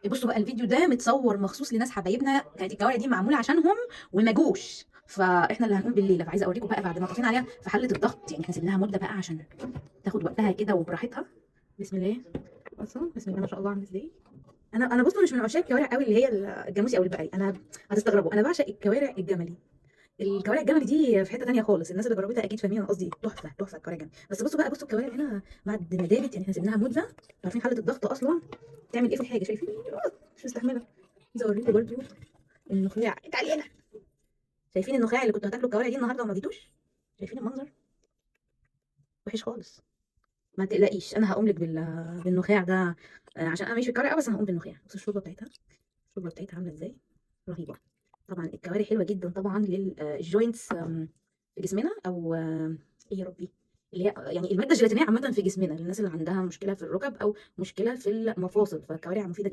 بصوا بقى الفيديو ده متصور مخصوص لناس حبايبنا، كانت الكوارع دي معموله عشانهم وما جوش، فاحنا اللي هنقوم بالليله. فعايزه اوريكم بقى بعد ما طفينا عليها في حله الضغط، يعني احنا سيبناها مده بقى عشان تاخد وقتها كده وبراحتها. بسم الله. بصوا بسم الله ما شاء الله عامل ازاي. انا بصوا مش من عشاق الكوارع قوي اللي هي الجاموسي او البقري. انا هتستغربوا انا بعشق الكوارع الجملي. الكوارع الجملي دي في حته تانيه خالص، الناس اللي جربتها اكيد فاهمين انا قصدي. تحفه تحفه الكوارع الجملي. بس بصوا بقى، بصوا الكوارع هنا بعد ما دابت، يعني احنا سيبناها مده. عارفين حاله الضغط اصلا تعمل ايه في الحاجه؟ شايفين؟ مش مستحمله. عايزه اوريكم برضو النخاع. تعالي هنا. شايفين النخاع اللي كنتوا هتاكلوا الكوارع دي النهارده وما جيتوش؟ شايفين المنظر؟ وحش خالص. ما تقلقيش انا هقوم لك بالنخاع ده. عشان انا مش في الكوارع أوي، بس انا هقوم بالنخاع. بصوا الشوربه بتاعتها. الشوربه بتاعتها عامله ازاي؟ رهيبه. طبعا الكوارع حلوه جدا طبعا للجوينتس في جسمنا، او ايه يا ربي، اللي هي يعني الماده الجيلاتينيه عامه في جسمنا، للناس اللي عندها مشكله في الركب او مشكله في المفاصل، فالكوارع مفيده